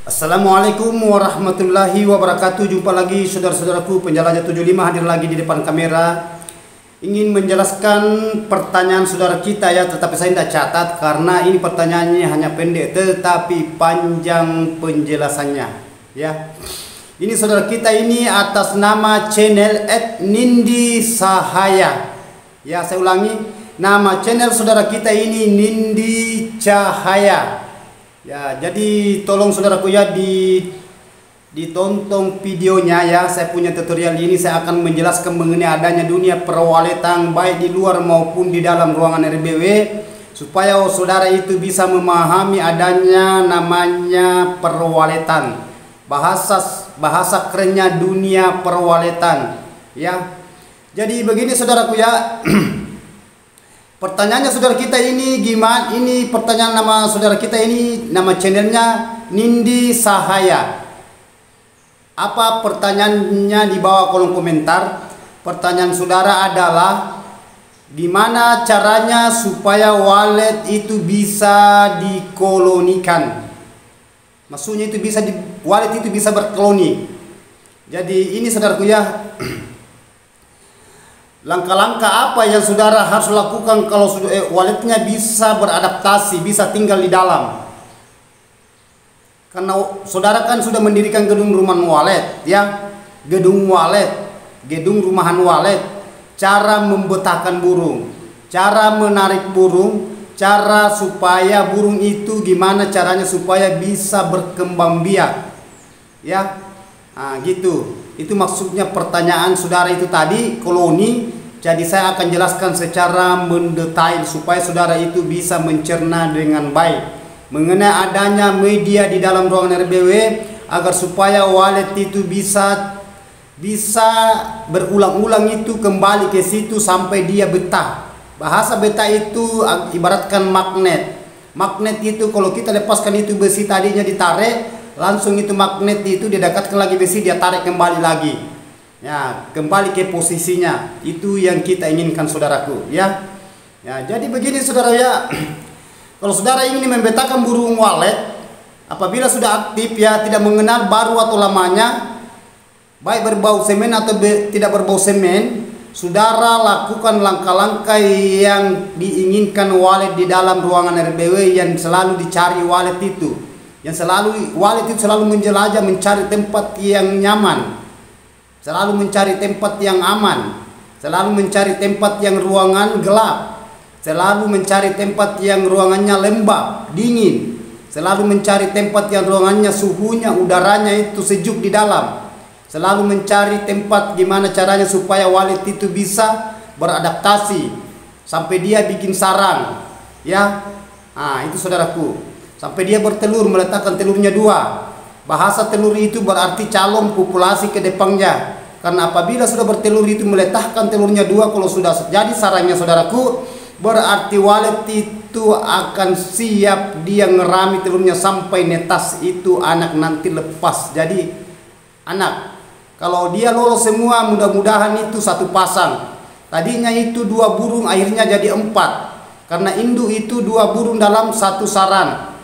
Assalamualaikum warahmatullahi wabarakatuh. Jumpa lagi saudara-saudaraku penjelajah 75 hadir lagi di depan kamera. Ingin menjelaskan pertanyaan saudara kita ya, tetapi saya tidak catat karena ini pertanyaannya hanya pendek tetapi panjang penjelasannya ya. Ini saudara kita ini atas nama channel @Nindi Cahaya. Ya, saya ulangi, nama channel saudara kita ini Nindi Cahaya. Ya, jadi tolong saudaraku ya ditonton videonya ya. Saya punya tutorial ini, saya akan menjelaskan mengenai adanya dunia perwaletan baik di luar maupun di dalam ruangan RBW, supaya saudara itu bisa memahami adanya namanya perwaletan. Bahasa kerennya dunia perwaletan ya. Jadi begini saudaraku ya. Pertanyaannya saudara kita ini gimana? Ini pertanyaan nama saudara kita ini, nama channelnya Nindi Cahaya. Apa pertanyaannya di bawah kolom komentar? Pertanyaan saudara adalah gimana caranya supaya walet itu bisa dikolonikan? Maksudnya itu bisa walet itu bisa berkoloni. Jadi ini saudaraku ya. Langkah-langkah apa yang saudara harus lakukan kalau waletnya bisa beradaptasi, bisa tinggal di dalam? Karena saudara kan sudah mendirikan gedung rumahan walet ya, gedung rumahan walet, cara membetahkan burung, cara menarik burung, cara supaya burung itu gimana caranya supaya bisa berkembang biak ya. Nah, gitu. Itu maksudnya pertanyaan saudara itu tadi, koloni. Jadi saya akan jelaskan secara mendetail supaya saudara itu bisa mencerna dengan baik mengenai adanya media di dalam ruangan RBW, agar supaya walet itu bisa berulang-ulang itu kembali ke situ sampai dia betah. Bahasa betah itu ibaratkan magnet. Magnet itu kalau kita lepaskan itu besi tadinya ditarik, langsung itu magnet itu didekatkan lagi besi, dia tarik kembali lagi ya, kembali ke posisinya. Itu yang kita inginkan saudaraku ya. Ya, jadi begini saudara ya. Kalau saudara ingin membetahkan burung walet apabila sudah aktif ya, tidak mengenal baru atau lamanya, baik berbau semen atau tidak berbau semen, saudara lakukan langkah-langkah yang diinginkan walet di dalam ruangan RBW yang selalu dicari walet itu. Yang walet itu selalu menjelajah, mencari tempat yang nyaman, selalu mencari tempat yang aman, selalu mencari tempat yang ruangan gelap, selalu mencari tempat yang ruangannya lembab, dingin, selalu mencari tempat yang ruangannya suhunya, udaranya itu sejuk di dalam, selalu mencari tempat gimana caranya supaya walet itu bisa beradaptasi sampai dia bikin sarang ya. Nah, itu saudaraku, sampai dia bertelur, meletakkan telurnya 2. Bahasa telur itu berarti calon populasi ke depannya. Karena apabila sudah bertelur itu meletakkan telurnya 2, kalau sudah jadi sarangnya saudaraku, berarti walet itu akan siap dia ngerami telurnya sampai netas itu anak nanti lepas jadi anak. Kalau dia lolos semua, mudah-mudahan itu 1 pasang. Tadinya itu 2 burung, akhirnya jadi 4. Karena induk itu 2 burung dalam 1 sarang.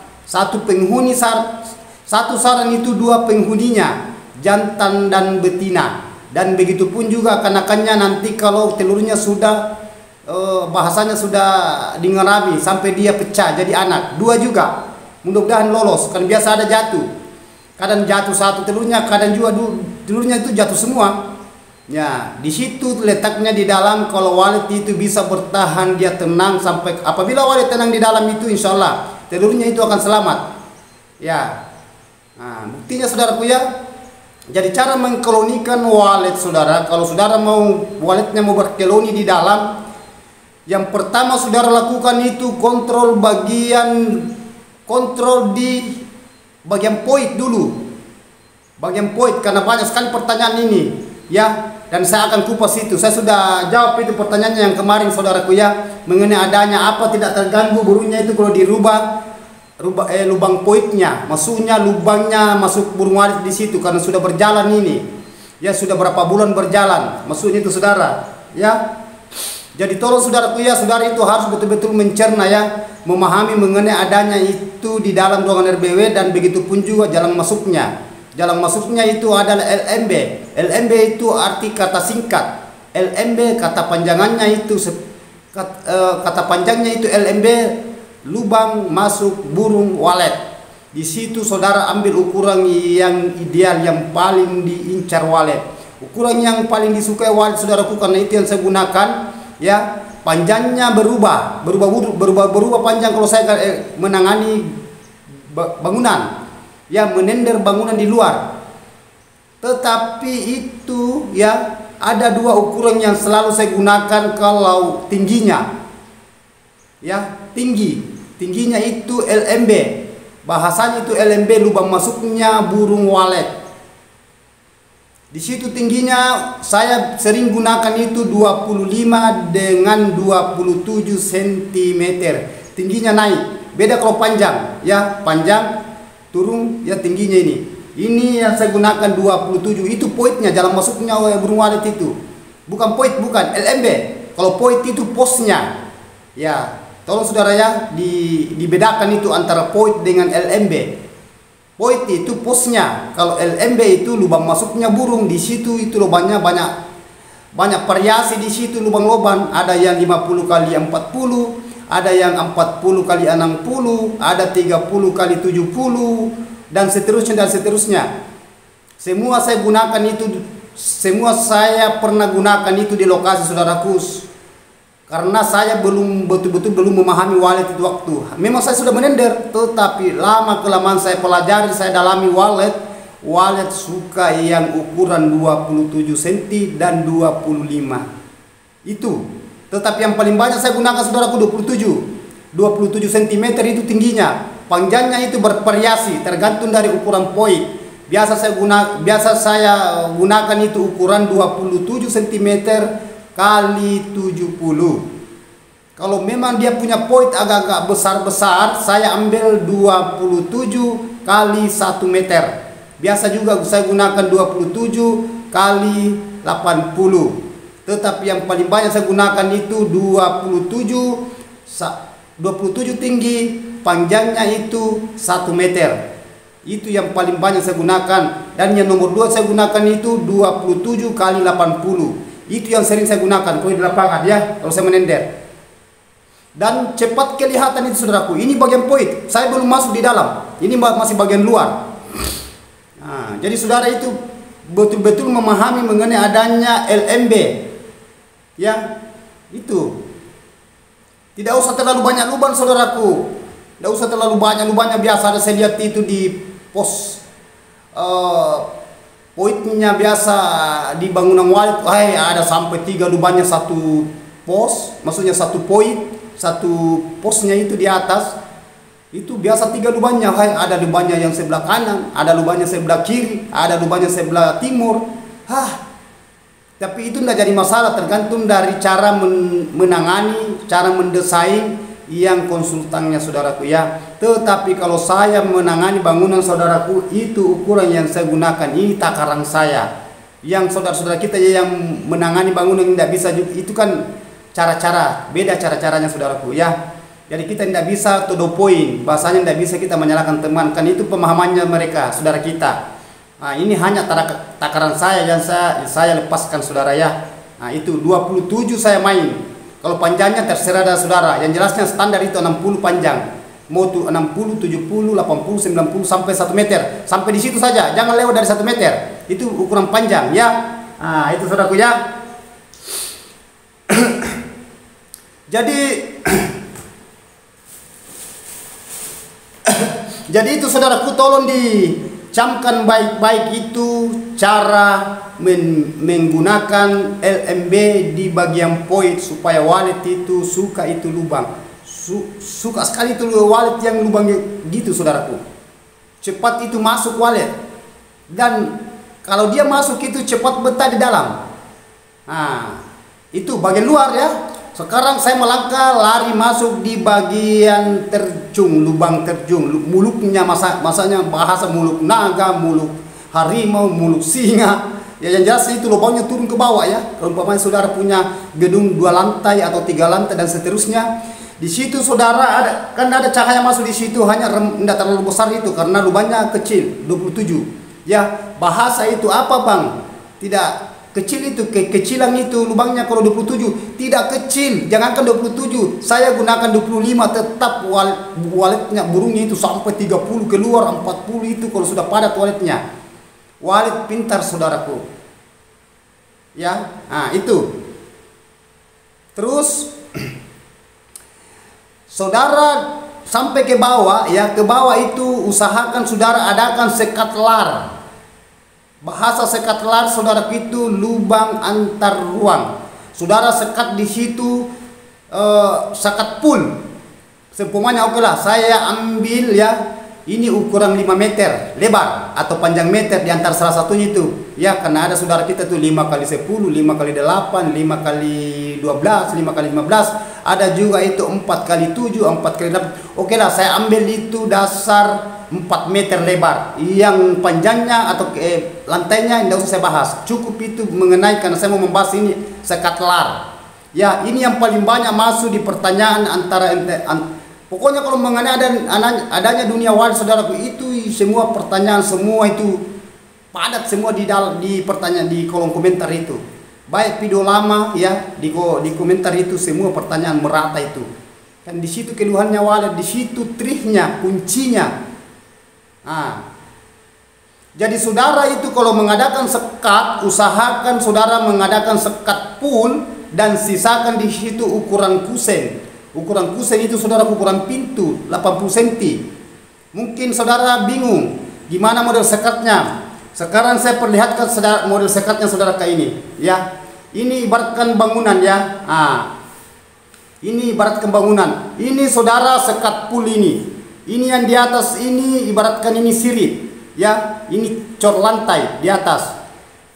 Satu sarang itu 2 penghuninya, jantan dan betina. Dan begitu pun juga kanakannya nanti kalau telurnya sudah bahasanya sudah dingerami sampai dia pecah jadi anak. 2 juga mudah-mudahan lolos, kan biasa ada jatuh. Kadang jatuh 1 telurnya, kadang juga telurnya itu jatuh semua. Ya, di situ letaknya di dalam. Kalau walet itu bisa bertahan, dia tenang sampai apabila walet tenang di dalam itu, insya Allah telurnya itu akan selamat ya. Nah, buktinya saudaraku ya. Jadi cara mengkolonikan walet saudara, kalau saudara mau waletnya mau berkoloni di dalam, yang pertama saudara lakukan itu kontrol di bagian poit dulu. Bagian poit, karena banyak sekali pertanyaan ini ya, dan saya akan kupas itu. Saya sudah jawab itu pertanyaannya yang kemarin saudaraku ya, mengenai adanya apa tidak terganggu burungnya itu kalau dirubah lubang poitnya, maksudnya lubangnya masuk burung walet di situ, karena sudah berjalan ini ya, sudah berapa bulan berjalan, maksudnya itu saudara ya. Jadi tolong saudaraku ya, saudara itu harus betul-betul mencerna ya. memahami mengenai adanya itu di dalam ruangan RBW, dan begitu pun juga jalan masuknya. Jalan masuknya itu adalah LMB. LMB itu arti kata singkat. LMB kata panjangannya itu kata panjangnya itu LMB, lubang masuk burung walet. Di situ saudara ambil ukuran yang ideal, yang paling diincar walet. Ukuran yang paling disukai walet saudaraku, karena itu yang saya gunakan ya. Panjangnya berubah panjang kalau saya menangani bangunan ya, menender bangunan di luar. Tetapi itu ya, ada dua ukuran yang selalu saya gunakan kalau tingginya ya, tingginya itu LMB. Bahasanya itu LMB, lubang masuknya burung walet. Di situ tingginya saya sering gunakan itu 25 dengan 27 cm. Tingginya naik. Beda kalau panjang ya, panjang turun ya, tingginya ini. Ini yang saya gunakan 27. Itu pointnya, jalan masuknya burung walet itu. Bukan point, bukan LMB. Kalau point itu posnya. Ya, tolong saudara ya dibedakan itu antara point dengan LMB. Point itu posnya, kalau LMB itu lubang masuknya burung. Di situ itu lubangnya banyak variasi di situ lubang-lubang. Ada yang 50 kali 40, ada yang 40 kali 60, ada 30 kali 70 dan seterusnya. Semua saya gunakan itu, semua saya pernah gunakan itu di lokasi saudaraku. Karena saya betul-betul belum memahami walet itu waktu. Memang saya sudah menender, tetapi lama kelamaan saya pelajari, saya dalami walet. Walet suka yang ukuran 27 cm dan 25. Itu. Tetapi yang paling banyak saya gunakan saudaraku 27 cm itu tingginya. Panjangnya itu bervariasi tergantung dari ukuran poin. Biasa saya gunakan itu ukuran 27 cm kali 70. Kalau memang dia punya point agak-agak besar-besar, saya ambil 27 kali 1 meter. Biasa juga saya gunakan 27 kali 80. Tetapi yang paling banyak saya gunakan itu 27 tinggi, panjangnya itu 1 meter. Itu yang paling banyak saya gunakan. Dan yang nomor 2 saya gunakan itu 27 kali 80. Itu yang sering saya gunakan kalau di lapangan ya, kalau saya menender. Dan cepat kelihatan itu saudaraku. Ini bagian poin. Saya belum masuk di dalam. Ini masih bagian luar. Nah, jadi saudara itu betul-betul memahami mengenai adanya LMB. Ya, itu. Tidak usah terlalu banyak lubang saudaraku. Tidak usah terlalu banyak lubangnya. Biasa ada saya lihat itu di pos poinnya biasa di bangunan walet, ada sampai 3 lubangnya satu pos, maksudnya satu poin, satu posnya itu di atas. Itu biasa 3 lubangnya, ada lubangnya yang sebelah kanan, ada lubangnya sebelah kiri, ada lubangnya sebelah timur. Tapi itu tidak jadi masalah, tergantung dari cara menangani, cara mendesain yang konsultannya saudaraku ya. Tetapi kalau saya menangani bangunan saudaraku, itu ukuran yang saya gunakan. Ini takaran saya. Yang saudara-saudara kita yang menangani bangunan tidak bisa, itu kan cara-cara beda, cara-caranya saudaraku ya. Jadi kita tidak bisa to the point, bahasanya tidak bisa kita menyalahkan teman, kan itu pemahamannya mereka, saudara kita. Nah, ini hanya takaran saya yang saya lepaskan saudara ya. Nah, itu 27 saya main. Kalau panjangnya terserah dari saudara. Yang jelasnya standar itu 60 panjang. Mau tuh 60, 70, 80, 90 sampai 1 meter. Sampai di situ saja. Jangan lewat dari 1 meter. Itu ukuran panjang ya. Nah, itu saudaraku ya. Jadi itu saudaraku, tolong dicamkan baik-baik itu cara menggunakan LMB di bagian poin supaya walet itu suka itu lubang. Suka sekali itu walet yang lubangnya gitu saudaraku. Cepat itu masuk walet. Dan kalau dia masuk itu cepat betah di dalam. Nah, itu bagian luar ya. Sekarang saya melangkah lari masuk di bagian terjun, lubang terjun, muluknya masanya bahasa muluk naga, muluk harimau, muluk singa. Ya yang jelas itu lubangnya turun ke bawah ya. Kalau umpamanya saudara punya gedung 2 lantai atau 3 lantai dan seterusnya, Di situ saudara ada cahaya masuk di situ, hanya tidak terlalu besar itu karena lubangnya kecil 27. Ya, bahasa itu apa bang? Tidak kecil itu, kekecilan itu lubangnya kalau 27 tidak kecil, jangankan 27, saya gunakan 25 tetap waletnya burungnya itu sampai 30 keluar, 40 itu kalau sudah padat waletnya. Walet pintar saudaraku. Ya, nah itu. Terus saudara sampai ke bawah, ya ke bawah itu usahakan saudara adakan sekat lar. Bahasa sekat lar saudara itu lubang antar ruang. Saudara sekat di situ sekat pool. Seumpamanya oke lah, saya ambil ya ini ukuran 5 meter lebar atau panjang meter di antara salah satunya itu. Ya karena ada saudara kita tuh 5 kali 10, 5 kali 8, 5 kali 12, 5 kali 15. Ada juga itu 4 kali 7, 4 kali 8. Oke lah, saya ambil itu dasar 4 meter lebar. Yang panjangnya atau lantainya tidak usah saya bahas. Cukup itu mengenai karena saya mau membahas ini sekat lar. Ya, ini yang paling banyak masuk di pertanyaan antara pokoknya kalau mengenai adanya dunia walet saudaraku itu semua pertanyaan semua itu padat semua di pertanyaan di kolom komentar itu. Baik video lama ya di komentar itu semua pertanyaan merata itu. Kan di situ keluhannya walet, di situ triknya, kuncinya. Nah, jadi saudara itu kalau mengadakan sekat, usahakan saudara mengadakan sekat pool dan sisakan di situ ukuran kusen. Ukuran kusen itu saudara ukuran pintu 80 cm. Mungkin saudara bingung gimana model sekatnya. Sekarang saya perlihatkan model sekatnya saudara kayak ini ya. Ini ibaratkan bangunan ya. Ini ibaratkan bangunan. Ini saudara sekat pool ini. Ini yang di atas ini ibaratkan ini sirip ya. Ini cor lantai di atas.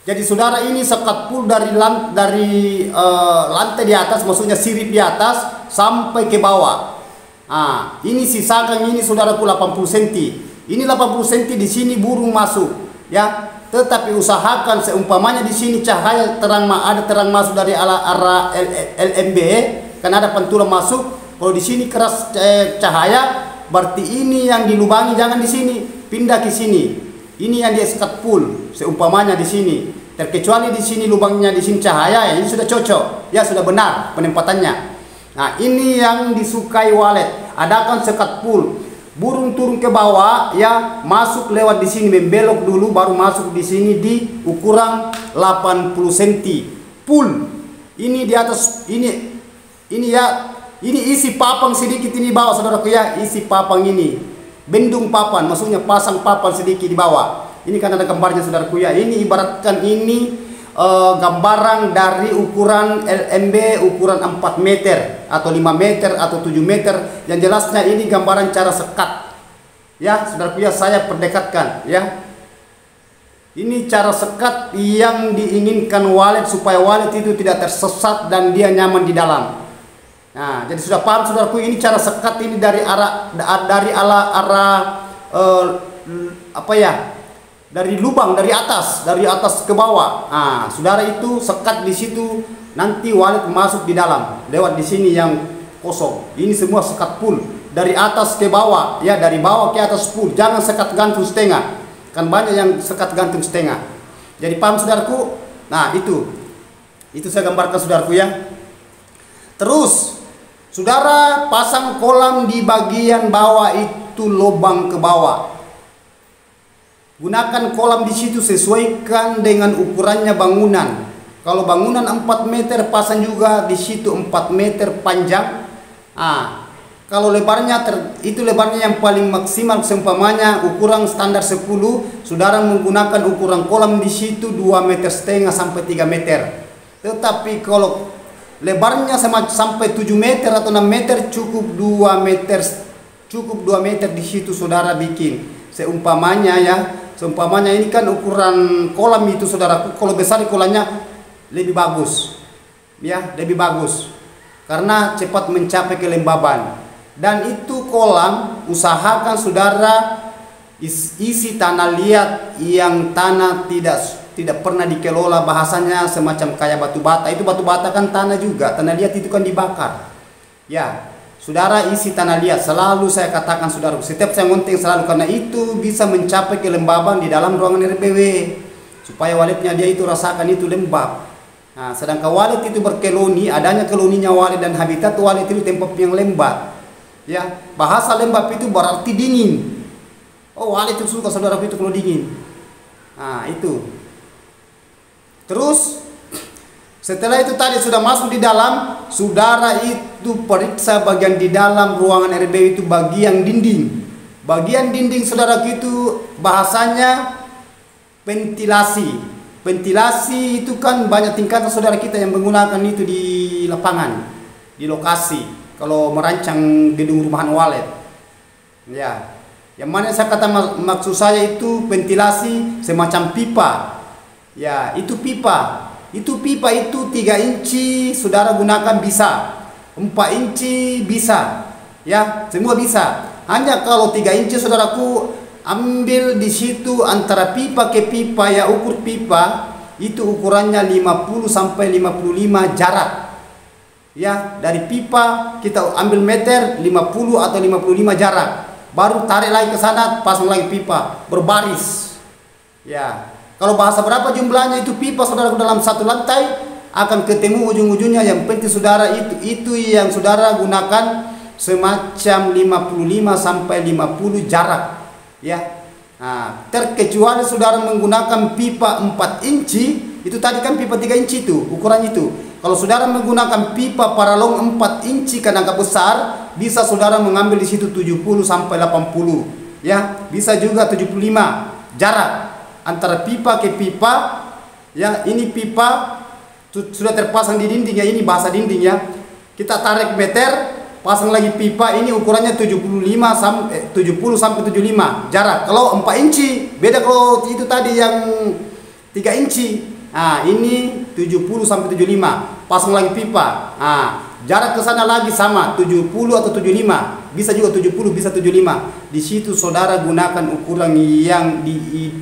Jadi saudara ini sekat pool dari lantai di atas, maksudnya sirip di atas sampai ke bawah. Ini sisakan ini saudaraku 80 cm. Ini 80 cm di sini burung masuk ya. Tetapi usahakan seumpamanya di sini cahaya ada terang masuk dari arah LMB, kan ada pantulan masuk. Kalau di sini keras cahaya, berarti ini yang dilubangi jangan di sini, pindah ke sini. Ini yang dia sekat pool, seumpamanya di sini. Terkecuali di sini lubangnya di sini cahaya, ya ini sudah cocok, ya sudah benar penempatannya. Nah, ini yang disukai walet. Adakan sekat pool. Burung turun ke bawah ya, masuk lewat di sini, membelok dulu baru masuk di sini di ukuran 80 cm. Pool. Ini di atas ini ya, ini isi papang sedikit ini bawah saudaraku ya, isi papang ini. Bendung papan, maksudnya pasang papan sedikit di bawah. Ini kan ada gambarnya saudaraku ya. Ini ibaratkan ini gambaran dari ukuran LMB ukuran 4 meter atau 5 meter atau 7 meter. Yang jelasnya ini gambaran cara sekat ya saudaraku ya, saya perdekatkan ya. Ini cara sekat yang diinginkan walet supaya walet itu tidak tersesat dan dia nyaman di dalam. Nah, jadi sudah paham saudaraku, ini cara sekat ini dari arah dari lubang dari atas ke bawah. Nah, saudara itu sekat di situ, nanti walet masuk di dalam lewat di sini yang kosong. Ini semua sekat full dari atas ke bawah ya, dari bawah ke atas full. Jangan sekat gantung setengah. Kan banyak yang sekat gantung setengah. Jadi paham saudaraku? Nah, itu saya gambarkan saudaraku ya. Terus saudara pasang kolam di bagian bawah itu lubang ke bawah. Gunakan kolam di situ sesuaikan dengan ukurannya bangunan. Kalau bangunan 4 meter, pasang juga di situ 4 meter panjang. Kalau lebarnya itu lebarnya yang paling maksimal, seumpamanya ukuran standar 10, saudara menggunakan ukuran kolam di situ 2,5 meter sampai 3 meter. Tetapi kalau lebarnya sampai 7 meter atau 6 meter cukup 2 meter, di situ saudara bikin. Seumpamanya ya, seumpamanya ini kan ukuran kolam itu saudaraku, kalau besar kolamnya lebih bagus ya, lebih bagus karena cepat mencapai kelembaban. Dan itu kolam usahakan saudara isi tanah liat yang tanah tidak pernah dikelola, bahasanya semacam kayak batu bata. Itu batu bata kan tanah juga, tanah liat itu kan dibakar ya. saudara isi tanah liat. Selalu saya katakan saudara, setiap saya ngonting selalu, karena itu bisa mencapai kelembaban di dalam ruangan RBW, supaya waletnya dia itu rasakan itu lembab. Nah, sedangkan walet itu berkeloni, adanya keloninya walet dan habitat walet itu tempat yang lembab. Ya, bahasa lembab itu berarti dingin. Oh, walet itu suka saudara itu kalau dingin. Nah, itu. Terus setelah itu tadi sudah masuk di dalam, saudara itu periksa bagian di dalam ruangan RBW itu bagian dinding. Bagian dinding saudara itu bahasanya ventilasi. Ventilasi itu kan banyak tingkatan saudara kita yang menggunakan itu di lapangan, di lokasi kalau merancang gedung rumahan walet. Ya, yang mana saya kata maksud saya itu ventilasi semacam pipa. Ya, itu pipa. Itu pipa itu 3 inci saudara gunakan bisa, 4 inci bisa. Ya, semua bisa. Hanya kalau 3 inci saudaraku ambil di situ antara pipa ke pipa, ya ukur pipa itu ukurannya 50 sampai 55 jarak. Ya, dari pipa kita ambil meter 50 atau 55 jarak. Baru tarik lagi ke sana, pasang lagi pipa berbaris. Ya, kalau bahasa berapa jumlahnya itu pipa saudara dalam satu lantai akan ketemu ujung-ujungnya. Yang penting saudara itu yang saudara gunakan semacam 55 sampai 50 jarak. Ya, nah, terkecuali saudara menggunakan pipa 4 inci, itu tadi kan pipa 3 inci itu ukuran itu. Kalau saudara menggunakan pipa paralon 4 inci karena agak besar, bisa saudara mengambil di situ 70 sampai 80. Ya, bisa juga 75 jarak antara pipa ke pipa. Ya, ini pipa sudah terpasang di dinding ya, ini bahasa dinding ya. Kita tarik meter, pasang lagi pipa, ini ukurannya 70 sampai 75 jarak. Kalau 4 inci beda, kalau itu tadi yang 3 inci. Nah, ini 70 sampai 75, pasang lagi pipa. Nah, jarak ke sana lagi sama 70 atau 75, bisa juga 70, bisa 75. Di situ saudara gunakan ukuran yang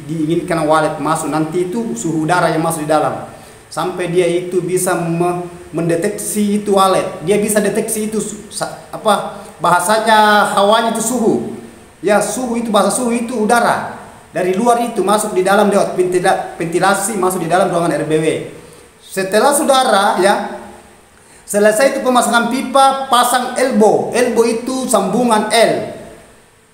diinginkan walet masuk. Nanti itu suhu udara yang masuk di dalam, sampai dia itu bisa mendeteksi itu walet. Dia bisa deteksi itu apa bahasanya, hawanya itu suhu. Ya, suhu itu, bahasa suhu itu udara dari luar itu masuk di dalam lewat ventilasi, masuk di dalam ruangan RBW. Setelah saudara ya selesai itu pemasangan pipa, pasang elbow. Elbow itu sambungan L.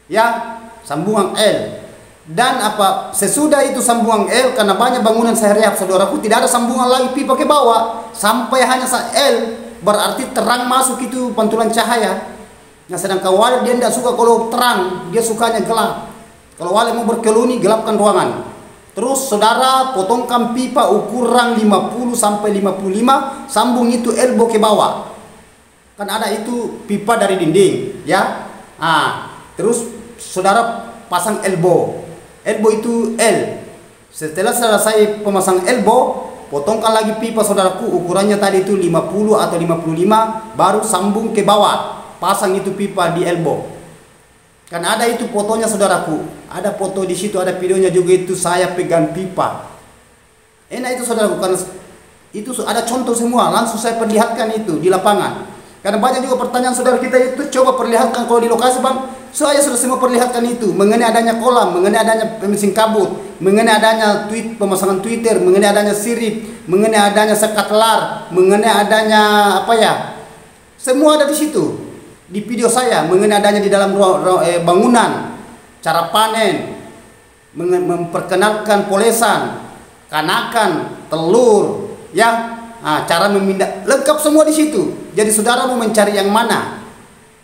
Ya, sambungan L. Dan apa sesudah itu sambungan L, karena banyak bangunan saya lihat saudaraku tidak ada sambungan lagi pipa ke bawah, sampai hanya L, berarti terang masuk itu pantulan cahaya. Nah, sedangkan walet dia tidak suka kalau terang, dia sukanya gelap. Kalau walet mau berkeloni, gelapkan ruangan. Terus saudara potongkan pipa ukuran 50 sampai 55, sambung itu elbow ke bawah. Kan ada itu pipa dari dinding, ya. Ah, terus saudara pasang elbow. Elbow itu L. Setelah selesai pemasang elbow, potongkan lagi pipa saudaraku, ukurannya tadi itu 50 atau 55, baru sambung ke bawah. Pasang itu pipa di elbow. Kan ada itu fotonya saudaraku, ada foto di situ, ada videonya juga itu saya pegang pipa. Enak itu saudaraku, karena itu ada contoh semua, langsung saya perlihatkan itu di lapangan. Karena banyak juga pertanyaan saudara kita itu, coba perlihatkan kalau di lokasi bang. Saya sudah semua perlihatkan itu, mengenai adanya kolam, mengenai adanya mesin kabut, mengenai adanya pemasangan Twitter, mengenai adanya sirip, mengenai adanya sekat lar, mengenai adanya apa ya, semua ada di situ. Di video saya mengenai adanya di dalam bangunan, cara panen, memperkenalkan polesan, kanakan, telur, ya, nah, cara memindah, lengkap semua di situ. Jadi saudara mau mencari yang mana?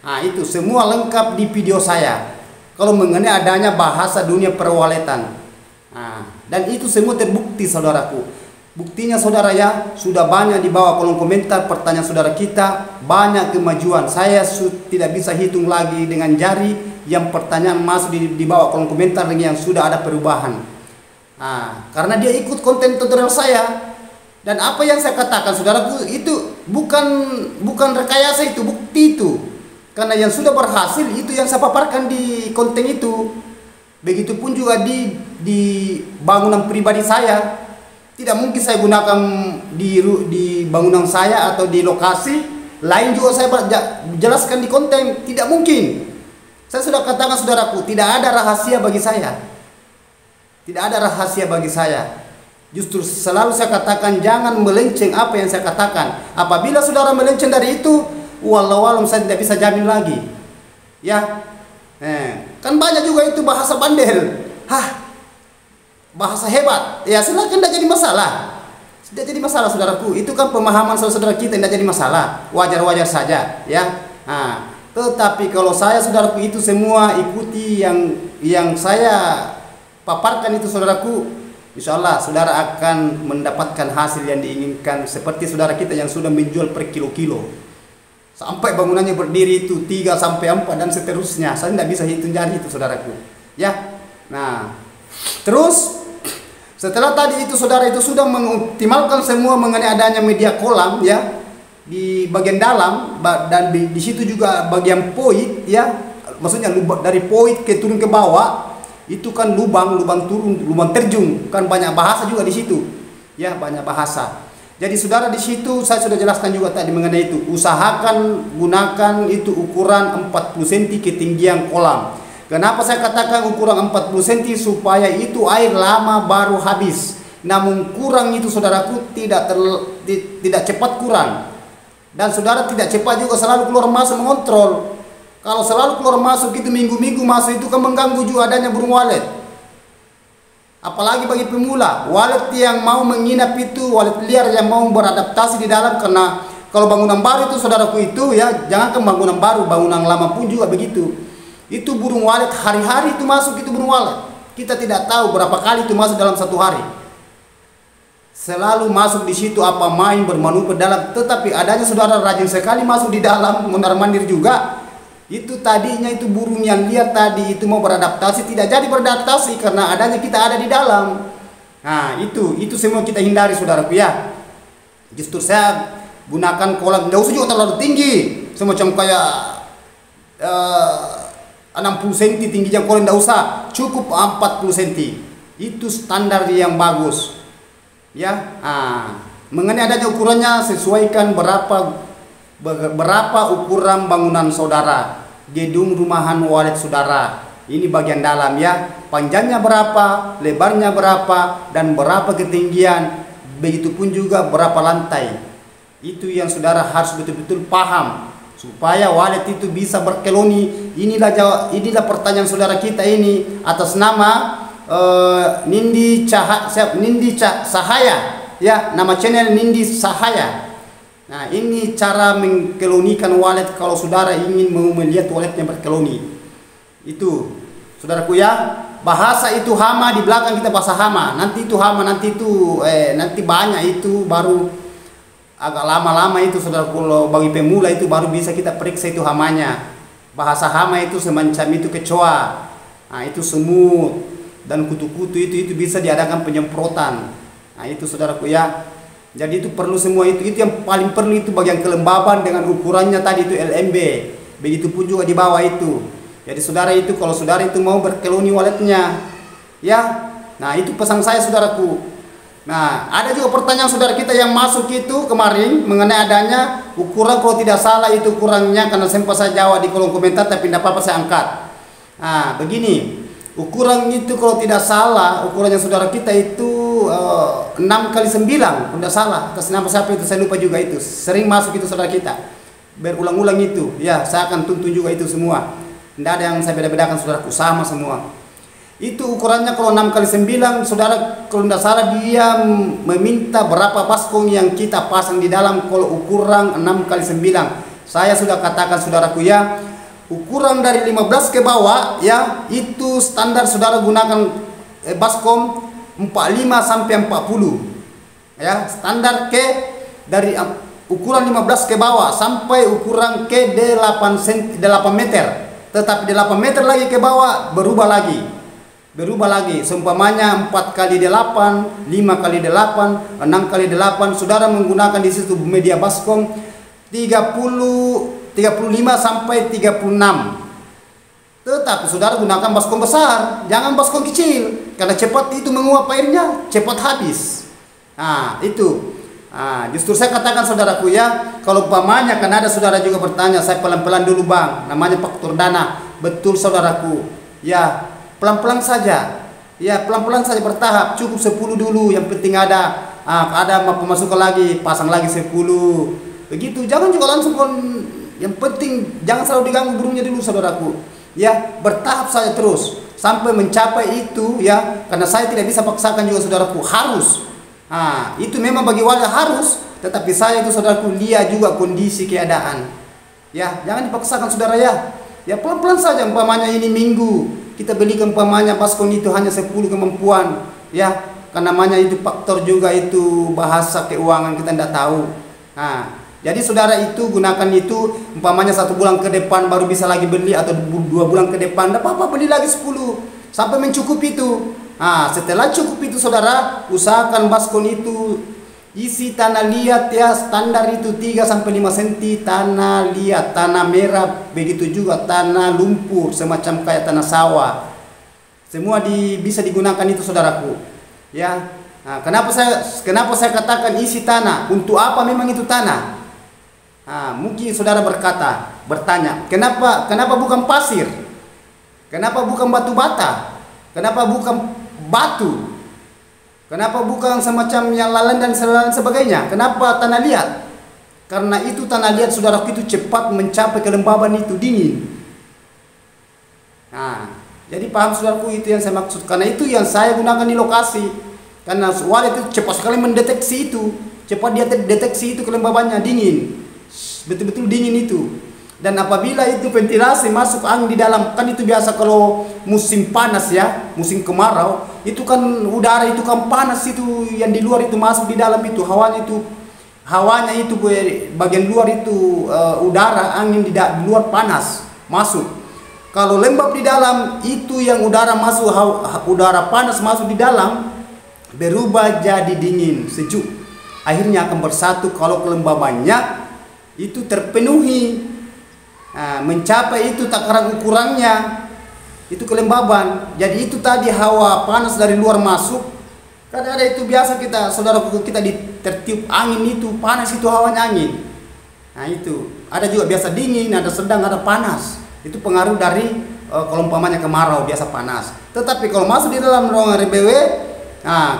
Nah, itu semua lengkap di video saya. Kalau mengenai adanya bahasa dunia perwaletan, nah, dan itu semua terbukti saudaraku. Buktinya saudara ya, sudah banyak di bawah kolom komentar pertanyaan saudara kita, banyak kemajuan. Saya tidak bisa hitung lagi dengan jari yang pertanyaan masuk di bawah kolom komentar yang sudah ada perubahan. Nah, karena dia ikut konten tutorial saya. Dan apa yang saya katakan saudaraku itu bukan rekayasa, itu bukti itu. Karena yang sudah berhasil itu yang saya paparkan di konten itu. Begitupun juga di bangunan pribadi saya. Tidak mungkin saya gunakan di bangunan saya atau di lokasi lain juga saya jelaskan di konten, tidak mungkin. Saya sudah katakan saudaraku, tidak ada rahasia bagi saya. Tidak ada rahasia bagi saya. Justru selalu saya katakan jangan melenceng apa yang saya katakan. Apabila saudara melenceng dari itu, wallahu alam saya tidak bisa jamin lagi. Ya. Kan banyak juga itu bahasa bandel. Bahasa hebat. Ya silakan, tidak jadi masalah. Tidak jadi masalah saudaraku. Itu kan pemahaman saudara-saudara kita, tidak jadi masalah. Wajar-wajar saja, ya. Tetapi kalau saya saudaraku itu semua ikuti yang saya paparkan itu saudaraku, insya Allah saudara akan mendapatkan hasil yang diinginkan. Seperti saudara kita yang sudah menjual per kilo-kilo, sampai bangunannya berdiri itu 3 sampai 4 dan seterusnya. Saya tidak bisa hitung jari itu saudaraku, ya. Nah, terus setelah tadi itu saudara itu sudah mengoptimalkan semua mengenai adanya media kolam, ya, di bagian dalam, dan di situ juga bagian poit, ya, maksudnya dari poit ke turun ke bawah itu kan lubang turun, lubang terjun, kan banyak bahasa juga di situ, ya, banyak bahasa. Jadi saudara di situ saya sudah jelaskan juga tadi mengenai itu. Usahakan gunakan itu ukuran 40 cm ketinggian kolam. Kenapa saya katakan ukuran 40 cm? Supaya itu air lama baru habis. Namun kurang itu saudaraku tidak cepat kurang. Dan saudara tidak cepat juga selalu keluar masuk mengontrol. Kalau selalu keluar masuk itu minggu-minggu masuk itu kan mengganggu juga adanya burung walet. Apalagi bagi pemula, walet yang mau menginap itu, walet liar yang mau beradaptasi di dalam. Karena kalau bangunan baru itu saudaraku itu, ya, jangankan bangunan baru, bangunan lama pun juga begitu. Itu burung walet hari-hari itu masuk itu burung walet. Kita tidak tahu berapa kali itu masuk dalam satu hari. Selalu masuk di situ, apa main bermanuver dalam. Tetapi adanya saudara rajin sekali masuk di dalam mondar-mandir juga. Itu tadinya itu burung yang liar tadi itu mau beradaptasi, tidak jadi beradaptasi karena adanya kita ada di dalam. Nah, itu semua kita hindari saudaraku, ya. Justru saya gunakan kolam, tidak usah juga terlalu tinggi, semacam kayak 60 cm tingginya kolam, tidak usah, cukup 40 cm. Itu standar yang bagus, ya. Mengenai adanya ukurannya, sesuaikan berapa ukuran bangunan saudara, gedung rumahan walet saudara. Ini bagian dalam, ya, panjangnya berapa, lebarnya berapa, dan berapa ketinggian. Begitupun juga berapa lantai. Itu yang saudara harus betul-betul paham supaya walet itu bisa berkeloni. Inilah pertanyaan saudara kita ini atas nama Nindi Sahaya, ya, nama channel Nindi Sahaya. Nah, ini cara mengkelonikan walet kalau saudara ingin mau melihat waletnya berkeloni. Itu saudaraku, ya. Bahasa itu hama, di belakang kita bahasa hama. Nanti itu hama, nanti banyak itu baru agak lama-lama itu saudara. Kalau bagi pemula itu baru bisa kita periksa itu hamanya. Bahasa hama itu semacam itu kecoa. Nah, itu semut dan kutu-kutu itu bisa diadakan penyemprotan. Nah, itu saudaraku, ya. Jadi itu perlu semua itu yang paling perlu itu bagian kelembaban dengan ukurannya tadi itu LMB. Begitupun juga di bawah itu. Jadi saudara itu kalau saudara itu mau berkeloni waletnya, ya. Nah, itu pesan saya saudaraku. Nah, ada juga pertanyaan saudara kita yang masuk itu kemarin mengenai adanya ukuran, kalau tidak salah itu ukurannya, karena sempat saya jawab di kolom komentar tapi tidak apa-apa saya angkat. Nah, begini. Ukuran itu kalau tidak salah ukurannya saudara kita itu 6x9, tidak salah. Atas nama siapa itu saya lupa juga, itu sering masuk itu saudara kita berulang-ulang itu, ya. Saya akan tuntun juga itu semua, tidak ada yang saya beda-bedakan saudaraku, sama semua. Itu ukurannya kalau 6x9 saudara, kalau tidak salah dia meminta berapa baskom yang kita pasang di dalam. Kalau ukuran 6x9 saya sudah katakan saudaraku, ya, ukuran dari 15 ke bawah, ya, itu standar saudara gunakan baskom 45 sampai 40, ya, standar ke dari ukuran 15 ke bawah sampai ukuran ke 8 meter. Tetapi 8 meter lagi ke bawah berubah lagi, seumpamanya 4x8, 5x8, 6x8 saudara menggunakan di situ media baskom 35 sampai 36. Tetapi saudara gunakan baskom besar, jangan baskom kecil, karena cepat itu menguap airnya, cepat habis. Nah, itu Justru saya katakan saudaraku ya, kalau umpamanya kan ada saudara juga bertanya, saya pelan-pelan dulu bang, namanya faktor dana. Betul saudaraku, ya pelan-pelan saja, ya pelan-pelan saja bertahap, cukup 10 dulu, yang penting ada pemasukan lagi, pasang lagi 10, begitu. Jangan juga langsung yang penting jangan selalu diganggu burungnya dulu saudaraku, ya bertahap saja terus sampai mencapai itu ya, karena saya tidak bisa paksakan juga saudaraku harus. Itu memang bagi warga harus, tetapi saya itu saudaraku lihat juga kondisi keadaan. Ya, jangan dipaksakan saudara ya. Ya pelan-pelan saja, umpamanya ini minggu kita belikan umpamanya baskom itu hanya 10 kemampuan, ya. Karena namanya itu faktor juga itu bahasa keuangan kita tidak tahu. Jadi saudara itu gunakan itu umpamanya 1 bulan ke depan baru bisa lagi beli, atau 2 bulan ke depan, tidak apa-apa beli lagi 10 sampai mencukupi itu. Setelah cukup itu saudara, usahakan baskom itu isi tanah liat ya, standar itu 3-5 cm tanah liat, tanah merah, begitu juga tanah lumpur semacam kayak tanah sawah. Semua bisa digunakan itu saudaraku. Ya. Kenapa saya katakan isi tanah? Untuk apa memang itu tanah? Mungkin saudara bertanya, kenapa bukan pasir? Kenapa bukan batu bata? Kenapa bukan batu? Kenapa bukan semacam yang lain dan sebagainya? Kenapa tanah liat? Karena itu tanah liat saudaraku itu cepat mencapai kelembaban itu, dingin. Jadi paham saudaraku, itu yang saya maksud. Karena itu yang saya gunakan di lokasi. Karena walet itu cepat sekali mendeteksi itu. Cepat dia deteksi itu kelembabannya dingin. Betul-betul dingin itu. Dan apabila itu ventilasi masuk angin di dalam, kan itu biasa kalau musim panas ya, musim kemarau, itu kan udara itu kan panas itu, yang di luar itu masuk di dalam itu, hawanya itu bagian luar itu udara, angin di luar panas masuk. Kalau lembab di dalam itu yang udara masuk, udara panas masuk di dalam, berubah jadi dingin, sejuk. Akhirnya akan bersatu kalau kelembabannya itu terpenuhi. Mencapai itu takaran ukurannya itu kelembaban. Jadi itu tadi hawa panas dari luar masuk. Kadang ada itu biasa kita tertiup angin itu panas, itu hawanya angin. Itu ada juga biasa dingin, ada sedang, ada panas. Itu pengaruh dari kalau umpamanya kemarau biasa panas. Tetapi kalau masuk di dalam ruangan RBW,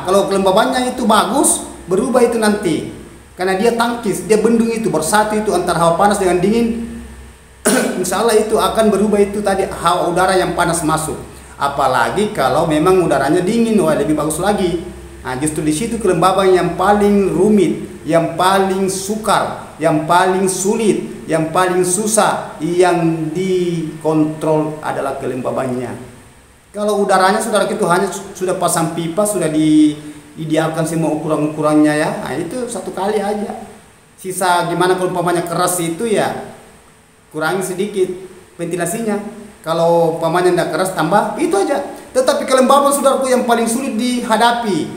kalau kelembabannya itu bagus, berubah itu nanti. Karena dia tangkis, dia bendung itu, bersatu itu antara hawa panas dengan dingin. Insya Allah itu akan berubah itu tadi hawa udara yang panas masuk. Apalagi kalau memang udaranya dingin, lebih bagus lagi. Justru di situ kelembaban yang paling rumit, yang paling sukar, yang paling sulit, yang paling susah, yang dikontrol adalah kelembabannya. Kalau udaranya saudara itu hanya sudah pasang pipa, sudah diidealkan semua ukuran-ukurannya ya, itu 1 kali aja. Sisa gimana kalau umpamanya keras itu ya kurangi sedikit ventilasinya. Kalau umpamanya tidak keras tambah, itu aja. Tetapi kelembaban saudaraku yang paling sulit dihadapi,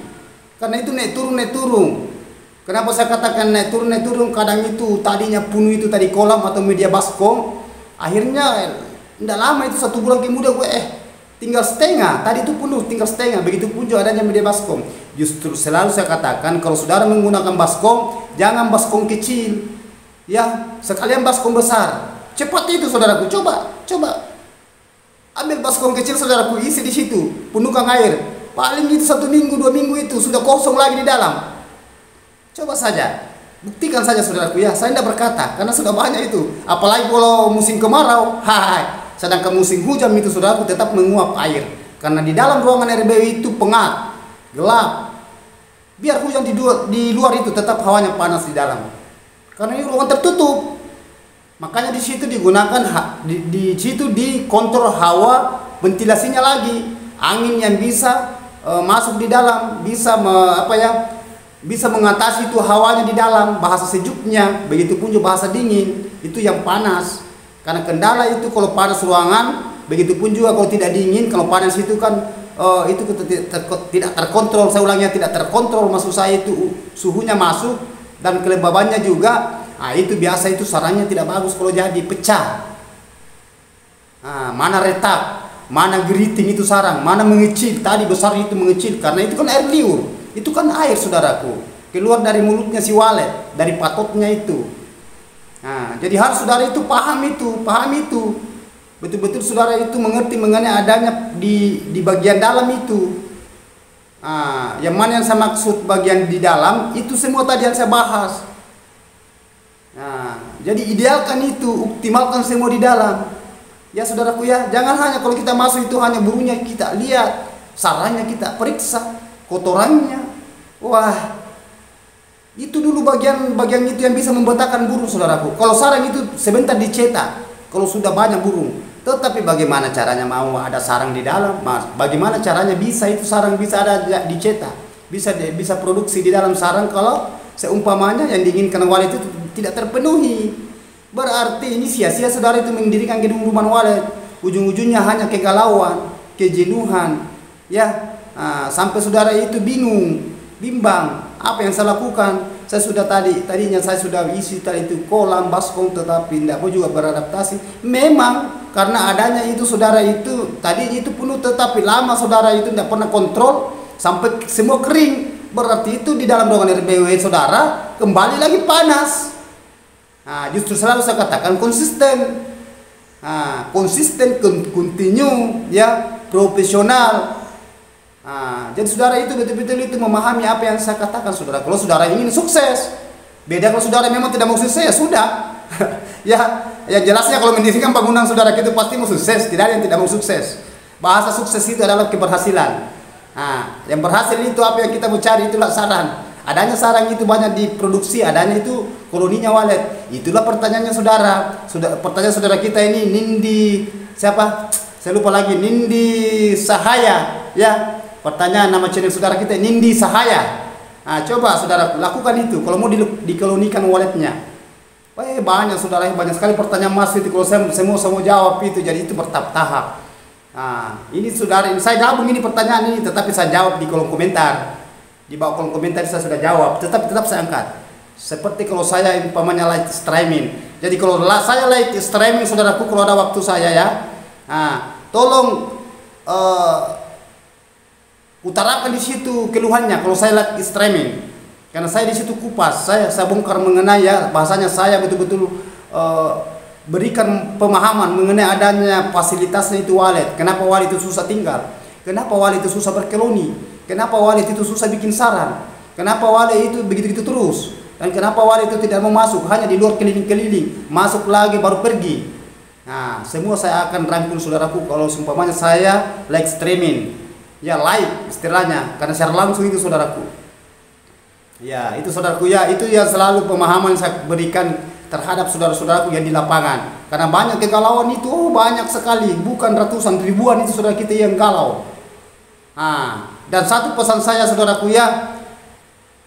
karena itu naik turun. Kenapa saya katakan naik turun? Kadang itu tadinya penuh itu tadi kolam atau media baskom, akhirnya tidak lama itu 1 bulan kemudian tinggal setengah. Tadi itu penuh, tinggal setengah. Begitu pun juga adanya media baskom. Justru selalu saya katakan, kalau saudara menggunakan baskom, jangan baskom kecil, ya sekalian baskom besar. Cepat itu saudaraku, coba ambil baskom kecil saudaraku, isi di situ, penuhkan air. Paling itu 1 minggu 2 minggu itu sudah kosong lagi di dalam. Coba saja, buktikan saja saudaraku ya. Saya tidak berkata, karena sudah banyak itu. Apalagi kalau musim kemarau, sedangkan musim hujan itu saudaraku tetap menguap air. Karena di dalam ruangan RBW itu pengap, gelap. Biar hujan di luar itu tetap hawanya panas di dalam. Karena ini ruangan tertutup. Makanya di situ digunakan di situ dikontrol hawa ventilasinya lagi, angin yang bisa masuk di dalam, bisa bisa mengatasi itu hawanya di dalam, bahasa sejuknya, begitu pun juga bahasa dingin itu yang panas. Karena kendala itu kalau panas ruangan, begitu pun juga kalau tidak dingin, kalau panas itu kan itu tidak terkontrol. Saya ulangnya, tidak terkontrol, maksud saya itu suhunya masuk dan kelembabannya juga. Itu biasa itu sarangnya tidak bagus kalau jadi pecah. Mana retak, mana geriting itu sarang, mana mengecil, tadi besar itu mengecil, karena itu kan air liur, itu kan air saudaraku. keluar dari mulutnya si walet, dari patotnya itu. Nah, jadi harus saudara itu paham itu. Betul-betul saudara itu mengerti mengenai adanya di bagian dalam itu. Yang mana yang saya maksud bagian di dalam itu semua tadi yang saya bahas. Nah, jadi idealkan itu, optimalkan semua di dalam. Ya saudaraku ya, jangan hanya kalau kita masuk itu hanya burunya kita lihat, sarangnya kita periksa, kotorannya. Wah, itu dulu bagian itu yang bisa membetakan burung saudaraku. Kalau sarang itu sebentar dicetak, kalau sudah banyak burung. Tetapi bagaimana caranya mau ada sarang di dalam? Bagaimana caranya bisa itu sarang bisa ada dicetak, bisa produksi di dalam sarang kalau seumpamanya yang diinginkan walet itu tidak terpenuhi? Berarti ini sia-sia saudara itu mendirikan gedung rumah walet. Ujung-ujungnya hanya kegalauan, kejenuhan, ya. Sampai saudara itu bimbang apa yang saya lakukan. Saya sudah tadinya saya sudah isi tadi itu kolam baskom, tetapi tidak mau juga beradaptasi. Memang karena adanya itu saudara itu tadinya itu penuh, tetapi lama saudara itu tidak pernah kontrol sampai semua kering. Berarti itu di dalam ruangan RBW saudara kembali lagi panas. Justru selalu saya katakan konsisten, kontinu, ya, profesional. Jadi saudara itu betul-betul itu memahami apa yang saya katakan saudara. Kalau saudara ingin sukses, beda kalau saudara memang tidak mau sukses, ya sudah. ya jelasnya kalau mendirikan bangunan saudara itu pasti mau sukses, tidak ada yang tidak mau sukses. Bahasa sukses itu adalah keberhasilan. Yang berhasil itu apa yang kita mau cari, itulah sarang. Adanya sarang itu banyak diproduksi, adanya itu koloninya walet. Itulah pertanyaannya saudara. Pertanyaan saudara kita ini Nindi siapa? Saya lupa lagi, Nindi Sahaya, ya. Pertanyaan nama channel saudara kita Nindi Sahaya. Coba saudara lakukan itu kalau mau dikolonikan waletnya. Banyak saudara, banyak sekali pertanyaan masuk itu. Kalau saya semua jawab itu, jadi itu bertahap-tahap. Ini saudara, saya gabung ini pertanyaan ini, tetapi saya jawab di kolom komentar. Di bawah kolom komentar saya sudah jawab, tetapi tetap saya angkat. Seperti kalau saya umpamanya live streaming. Jadi kalau saya live streaming saudaraku, kalau ada waktu saya ya, tolong utarakan di situ keluhannya kalau saya live streaming. Karena saya di situ kupas, saya bongkar mengenai, ya, bahasanya saya betul-betul berikan pemahaman mengenai adanya fasilitasnya itu walet. Kenapa walet itu susah tinggal? Kenapa walet itu susah berkoloni? Kenapa walet itu susah bikin sarang? Kenapa walet itu begitu-begitu terus? Dan kenapa walet itu tidak mau masuk, hanya di luar keliling-keliling, masuk lagi baru pergi? Semua saya akan rangkum saudaraku kalau seumpamanya saya live streaming. Ya, live istilahnya, karena secara langsung itu saudaraku. Ya, itu saudaraku ya, itu yang selalu pemahaman saya berikan terhadap saudara-saudaraku yang di lapangan. Karena banyak kegalauan itu, banyak sekali, bukan ratusan, ribuan itu saudara kita yang galau. Dan satu pesan saya saudaraku ya,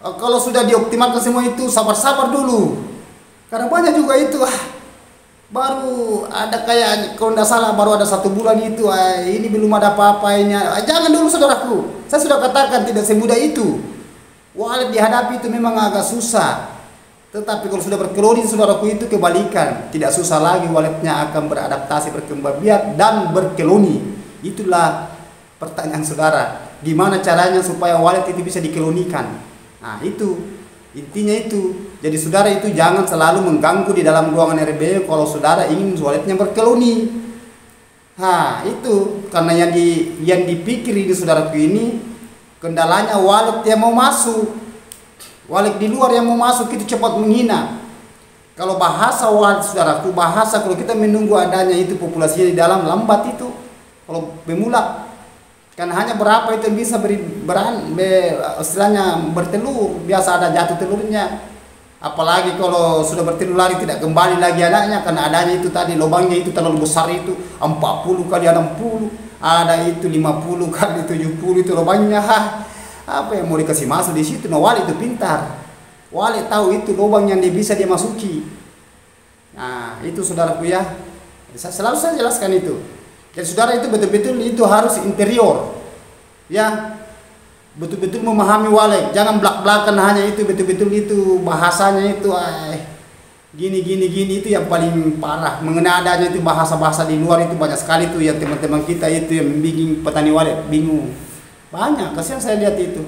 kalau sudah dioptimalkan semua itu, sabar-sabar dulu. Karena banyak juga itu, baru ada kayak kalau tidak salah baru ada 1 bulan itu, ini belum ada apa-apanya. Jangan dulu saudaraku, saya sudah katakan tidak semudah itu. Walet dihadapi itu memang agak susah. Tetapi kalau sudah berkoloni saudaraku itu kebalikan, tidak susah lagi, waletnya akan beradaptasi, berkembang biak dan berkoloni. Itulah pertanyaan saudara, gimana caranya supaya walet itu bisa dikolonikan? Itu intinya itu. Jadi saudara itu jangan selalu mengganggu di dalam ruangan RBW kalau saudara ingin waletnya berkoloni. Itu karena yang dipikir ini saudaraku ini, kendalanya walet yang mau masuk. Walet di luar yang mau masuk itu cepat menghina. Kalau bahasa walet saudaraku, bahasa kalau kita menunggu adanya itu populasinya di dalam, lambat itu. Kalau pemula, kan hanya berapa itu yang bisa istilahnya bertelur, biasa ada jatuh telurnya. Apalagi kalau sudah bertelur lagi tidak kembali lagi anaknya, karena adanya itu tadi lubangnya itu terlalu besar, itu 40 kali 60, ada itu 50 kali 70 itu lubangnya. Apa yang mau dikasih masuk di situ? Walet itu pintar, walet tahu itu lubang yang dia masuki. Itu saudaraku ya, selalu saya jelaskan itu. Jadi saudara itu betul-betul itu harus interior, ya, betul-betul memahami walet. Jangan belak-belakan hanya itu, betul-betul itu bahasanya itu gini itu yang paling parah. Mengenai adanya itu bahasa-bahasa di luar itu banyak sekali tuh yang teman-teman kita itu yang bikin petani walet bingung. Banyak, kasihan saya lihat itu.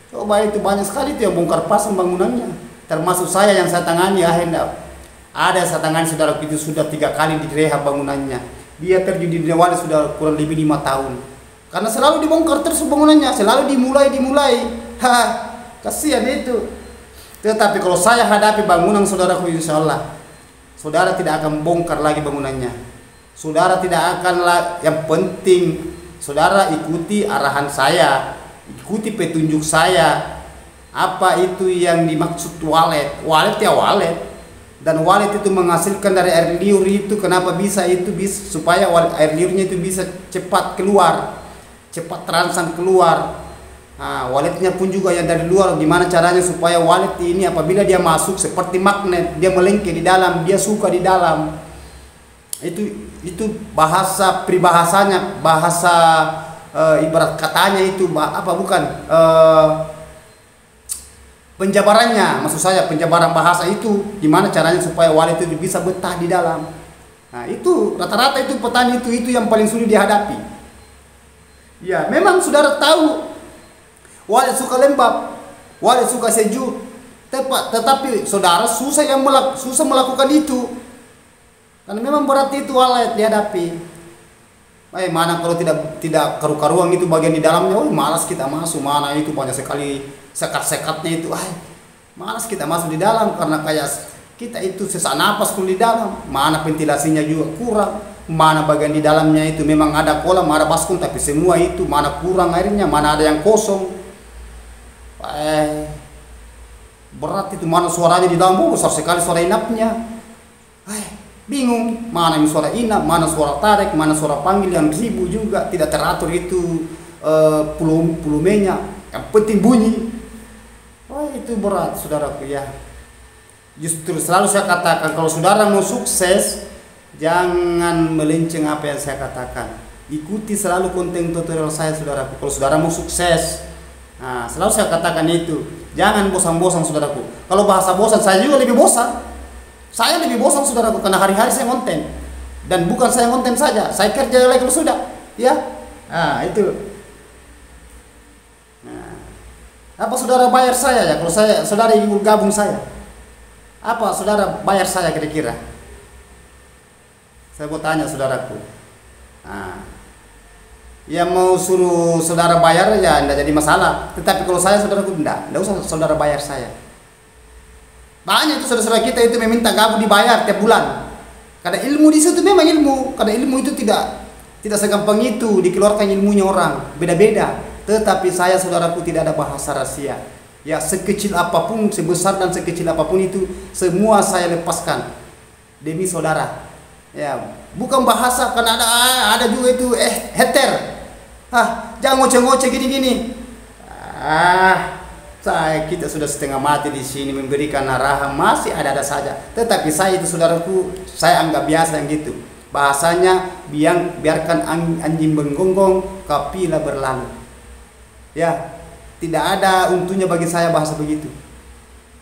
Coba itu banyak sekali itu yang bongkar pasang bangunannya. Termasuk saya yang saya tangani ya hendak. Ada saya tangani saudara itu sudah 3 kali direhab bangunannya. Dia terjun di Walet sudah kurang lebih 5 tahun. Karena selalu dibongkar terus bangunannya, selalu dimulai. Kasihan itu. Tetapi kalau saya hadapi bangunan saudaraku, insya Allah saudara tidak akan bongkar lagi bangunannya. Saudara tidak akan yang penting saudara ikuti arahan saya, ikuti petunjuk saya. Apa itu yang dimaksud walet? Walet ya walet. Dan walet itu menghasilkan dari air liur itu. Kenapa bisa itu? Bisa supaya air liurnya itu bisa cepat keluar, cepat terangsang keluar. Nah, waletnya pun juga yang dari luar, gimana caranya supaya walet ini apabila dia masuk seperti magnet, dia melengke di dalam, dia suka di dalam. Itu bahasa peribahasanya, bahasa ibarat katanya itu apa bukan? Penjabarannya, maksud saya penjabaran bahasa itu gimana caranya supaya walet itu bisa betah di dalam. Nah, itu rata-rata itu petani itu yang paling sulit dihadapi. Ya, memang saudara tahu walet suka lembab, walet suka sejuk, tetapi saudara susah melakukan itu, karena memang berat itu walet dihadapi. Mana kalau tidak karu-karuan itu bagian di dalamnya, malas kita masuk. Mana itu banyak sekali sekat-sekatnya itu, malas kita masuk di dalam karena kayak kita itu sesak napas kalau di dalam. Mana ventilasinya juga kurang. Mana bagian di dalamnya itu memang ada kolam, ada baskom, tapi semua itu mana kurang airnya, mana ada yang kosong. Berat itu, mana suaranya di dalam, besar sekali suara inapnya. Bingung mana yang suara inap, mana suara tarik, mana suara panggil yang ribu juga, tidak teratur itu volumenya, yang penting bunyi. Itu berat saudaraku ya. Justru selalu saya katakan, kalau saudara mau sukses jangan melenceng apa yang saya katakan. Ikuti selalu konten tutorial saya saudaraku. Kalau saudara mau sukses, nah, selalu saya katakan itu, jangan bosan-bosan saudaraku. Kalau bahasa bosan, saya juga lebih bosan. Saya lebih bosan saudaraku, karena hari-hari saya konten. Dan bukan saya konten saja, saya kerja lagi kalau sudah, ya. Nah, itu. Nah, apa saudara bayar saya ya? Kalau saudara ingin gabung saya, apa saudara bayar saya kira-kira? Saya mau tanya saudaraku. Nah, yang mau suruh saudara bayar ya tidak jadi masalah. Tetapi kalau saya saudaraku tidak usah saudara bayar saya. Banyak itu saudara-saudara kita itu meminta gabung dibayar tiap bulan. Karena ilmu di situ memang ilmu. Karena ilmu itu tidak segampang itu dikeluarkan ilmunya orang. Beda-beda. Tetapi saya saudaraku tidak ada bahasa rahasia. Ya sekecil apapun, sebesar dan sekecil apapun itu semua saya lepaskan demi saudara. Ya, bukan bahasa karena ada juga itu heter. Jangan ngoceh-ngoceh gini-gini. Kita sudah setengah mati di sini memberikan arahan, masih ada saja. Tetapi saya itu saudaraku, saya anggap biasa yang gitu. Bahasanya biarkan anjing menggonggong, kapilah berlalu. Ya, tidak ada untungnya bagi saya bahasa begitu.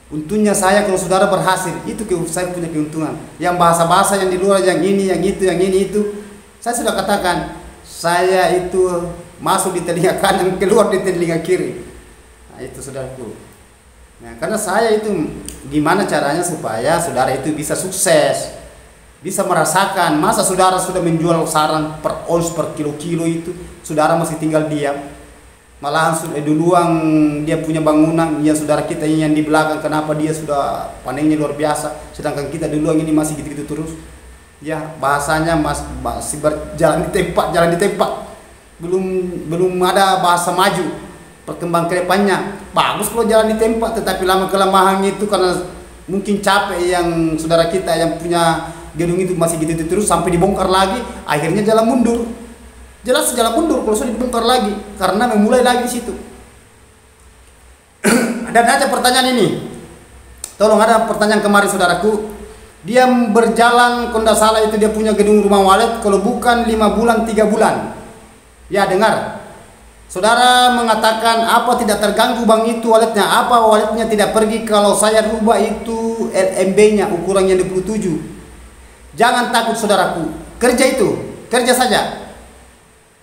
Untungnya saya kalau saudara berhasil, itu saya punya keuntungan. Yang bahasa-bahasa yang di luar, yang ini, yang itu, saya sudah katakan, saya itu masuk di telinga kanan, keluar di telinga kiri. Nah, itu saudaraku. Nah, karena saya itu gimana caranya supaya saudara itu bisa sukses, bisa merasakan. Masa saudara sudah menjual sarang per ons per kilo-kilo itu, saudara masih tinggal diam. Malahan sudah duluan dia punya bangunan, ya saudara kita yang di belakang kenapa dia sudah panennya luar biasa, sedangkan kita duluan ini masih gitu-gitu terus. Ya bahasanya masih berjalan di tempat, belum ada bahasa maju. Perkembang ke depannya bagus kalau jalan di tempat, tetapi lama kelemahan itu karena mungkin capek yang saudara kita yang punya gedung itu masih gitu terus sampai dibongkar lagi, akhirnya jalan mundur. Jelas jalan mundur kalau sudah dibongkar lagi karena memulai lagi di situ. Dan ada pertanyaan ini, tolong ada pertanyaan kemarin saudaraku, dia berjalan kalau tidak salah itu dia punya gedung rumah walet, kalau bukan 5 bulan 3 bulan. Ya dengar. Saudara mengatakan apa tidak terganggu bang itu waletnya, apa waletnya tidak pergi kalau saya rubah itu LMB-nya ukurannya 27. Jangan takut saudaraku, kerja saja.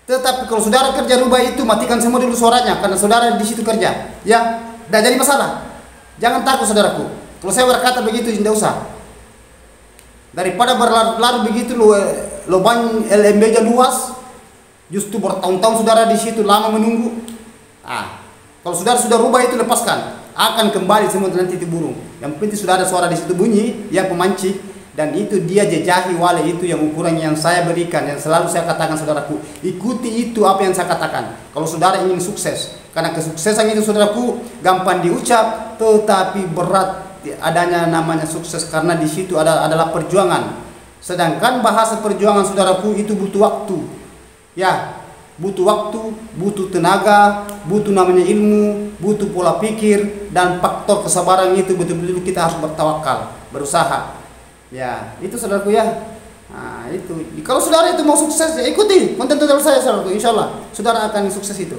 Tetapi kalau saudara kerja rubah itu, matikan semua dulu suaranya karena saudara di situ kerja, ya. Tidak jadi masalah. Jangan takut saudaraku. Kalau saya berkata begitu, tidak usah. Daripada berlarut-larut begitu, lo ban LMB-nya luas, justru bertahun-tahun saudara di situ lama menunggu. Kalau saudara sudah rubah itu, lepaskan, akan kembali semua nanti itu burung. Yang penting sudah ada suara di situ bunyi, yang pemancing, dan itu dia jejahi wale itu yang ukuran yang saya berikan, yang selalu saya katakan saudaraku, ikuti itu apa yang saya katakan. Kalau saudara ingin sukses, karena kesuksesan itu saudaraku gampang diucap, tetapi berat adanya namanya sukses karena di situ adalah perjuangan. Sedangkan bahasa perjuangan saudaraku itu butuh waktu, ya, butuh waktu, butuh tenaga, butuh namanya ilmu, butuh pola pikir, dan faktor kesabaran itu betul-betul kita harus bertawakal, berusaha. Ya, itu saudaraku ya. Nah, itu. Kalau saudara itu mau sukses, ya ikuti konten tutorial saya saudaraku. Insya Allah saudara akan sukses itu.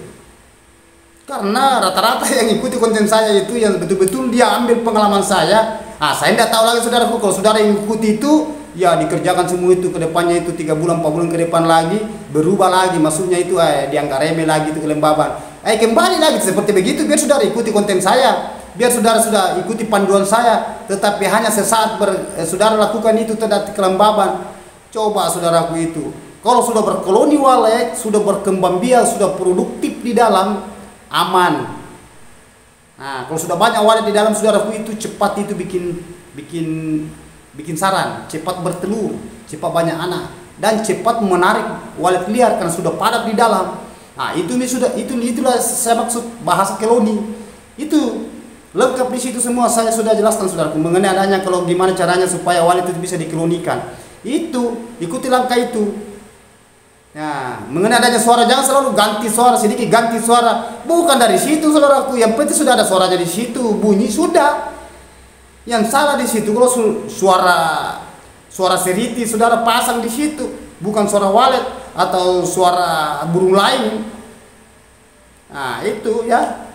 Karena rata-rata yang ikuti konten saya itu yang betul-betul dia ambil pengalaman saya. Saya tidak tahu lagi saudaraku. Kalau saudara yang ikuti itu, ya dikerjakan semua itu ke depannya itu 3 bulan 4 bulan ke depan lagi berubah lagi. Maksudnya itu dianggap remeh lagi itu kelembaban. Kembali lagi seperti begitu biar saudara ikuti konten saya. Biar saudara sudah ikuti panduan saya, tetapi hanya sesaat saudara lakukan itu tidak kelembaban. Coba saudaraku itu, kalau sudah berkoloni walet, sudah berkembang biak, sudah produktif di dalam, aman. Nah, kalau sudah banyak walet di dalam saudaraku itu cepat itu bikin sarang, cepat bertelur, cepat banyak anak, dan cepat menarik walet liar karena sudah padat di dalam. Nah, itulah saya maksud bahasa koloni itu. Lengkap di situ semua saya sudah jelaskan saudaraku mengenai adanya kalau gimana caranya supaya walet itu bisa dikolonikan. Itu ikuti langkah itu. Ya, mengenai adanya suara jangan selalu ganti suara sedikit ganti suara. Bukan dari situ saudaraku. Yang penting sudah ada suaranya di situ, bunyi sudah. Yang salah di situ kalau suara seriti saudara pasang di situ, bukan suara walet atau suara burung lain. Nah, itu ya.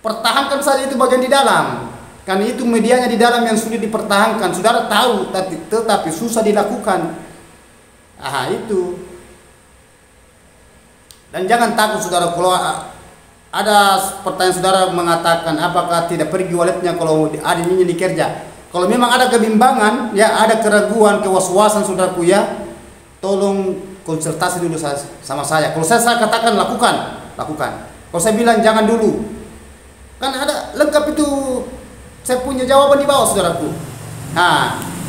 Pertahankan saja itu bagian di dalam, karena itu medianya di dalam yang sulit dipertahankan. Saudara tahu, tetapi susah dilakukan. Itu. Dan jangan takut saudara kalau ada pertanyaan saudara mengatakan apakah tidak pergi waletnya kalau ada ini dikerja. Kalau memang ada kebimbangan, ya ada keraguan, kewaswasan saudaraku ya, tolong konsultasi dulu sama saya. Kalau saya katakan lakukan. Kalau saya bilang jangan dulu. Kan ada lengkap itu, saya punya jawaban di bawah saudaraku.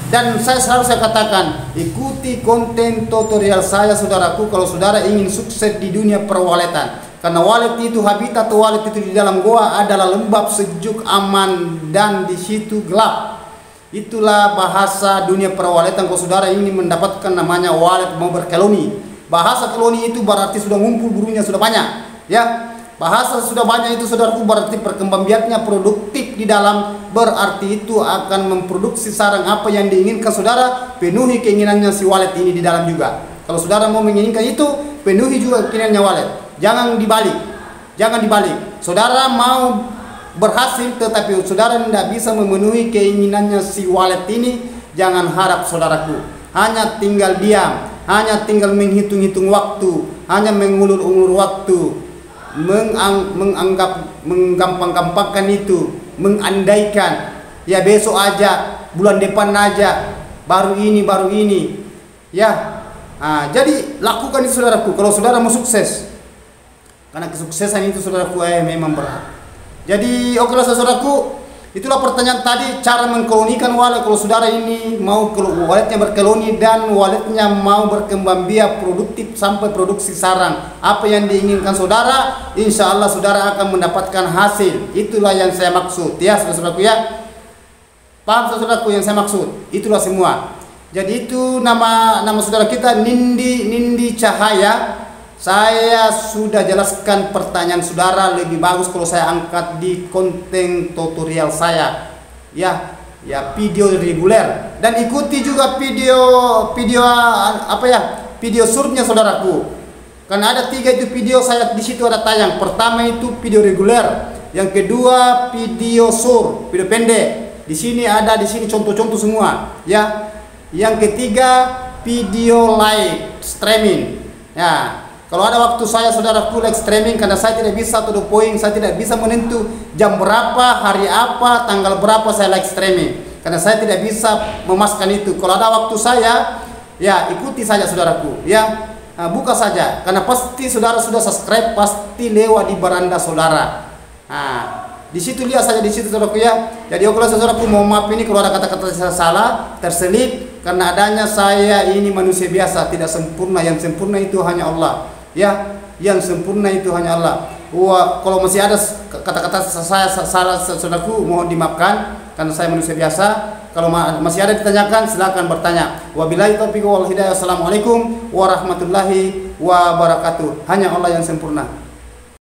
Dan saya katakan ikuti konten tutorial saya saudaraku kalau saudara ingin sukses di dunia perwaletan. Karena walet itu, habitat walet itu di dalam goa adalah lembab, sejuk, aman, dan di situ gelap. Itulah bahasa dunia perwaletan kalau saudara ingin mendapatkan namanya walet mau berkoloni. Bahasa koloni itu berarti sudah ngumpul burungnya sudah banyak, ya. Bahasa sudah banyak itu saudaraku berarti perkembangbiaknya produktif di dalam, berarti itu akan memproduksi sarang apa yang diinginkan saudara, penuhi keinginannya si walet ini di dalam juga. Kalau saudara mau menginginkan itu, penuhi juga keinginannya walet. Jangan dibalik. Saudara mau berhasil tetapi saudara tidak bisa memenuhi keinginannya si walet ini, jangan harap saudaraku. Hanya tinggal diam, hanya tinggal menghitung-hitung waktu, hanya mengulur-ulur waktu. Menggampang-gampangkan itu, mengandaikan ya besok aja, bulan depan aja, baru ini ya. Jadi lakukan itu saudaraku kalau saudara mau sukses, karena kesuksesan itu saudaraku memang berat. Jadi okelah saudaraku, itulah pertanyaan tadi cara mengkolonikan walet. Kalau saudara ini mau waletnya berkoloni dan waletnya mau berkembang biak produktif sampai produksi sarang apa yang diinginkan saudara, insya Allah saudara akan mendapatkan hasil. Itulah yang saya maksud ya saudaraku ya. Paham saudaraku yang saya maksud? Itulah semua. Jadi itu nama saudara kita Nindi Cahaya. Saya sudah jelaskan pertanyaan saudara lebih bagus kalau saya angkat di konten tutorial saya. Ya, video reguler, dan ikuti juga video surnya saudaraku. Karena ada 3 itu video saya di situ ada tayang. Pertama itu video reguler, yang kedua video sur, video pendek. Di sini contoh-contoh semua, ya. Yang ketiga video live streaming. Ya. Kalau ada waktu saya saudaraku live streaming, karena saya tidak bisa to the point, saya tidak bisa menentu jam berapa, hari apa, tanggal berapa saya live streaming, karena saya tidak bisa memaskan itu. Kalau ada waktu saya, ya ikuti saja saudaraku, ya buka saja, karena pasti saudara sudah subscribe, pasti lewat di beranda saudara. Nah, di situ lihat saja, di situ saudaraku ya. Jadi kalau saudaraku mau maaf ini kalau ada kata-kata saya salah, terselip, karena adanya saya ini manusia biasa, tidak sempurna. Yang sempurna itu hanya Allah. Ya, yang sempurna itu hanya Allah. Wah, kalau masih ada kata-kata saya salah saudaraku, mohon dimaafkan karena saya manusia biasa. Kalau masih ada ditanyakan, silakan bertanya. Wabillahi taufiq wal hidayah. Assalamualaikum warahmatullahi wabarakatuh. Hanya Allah yang sempurna.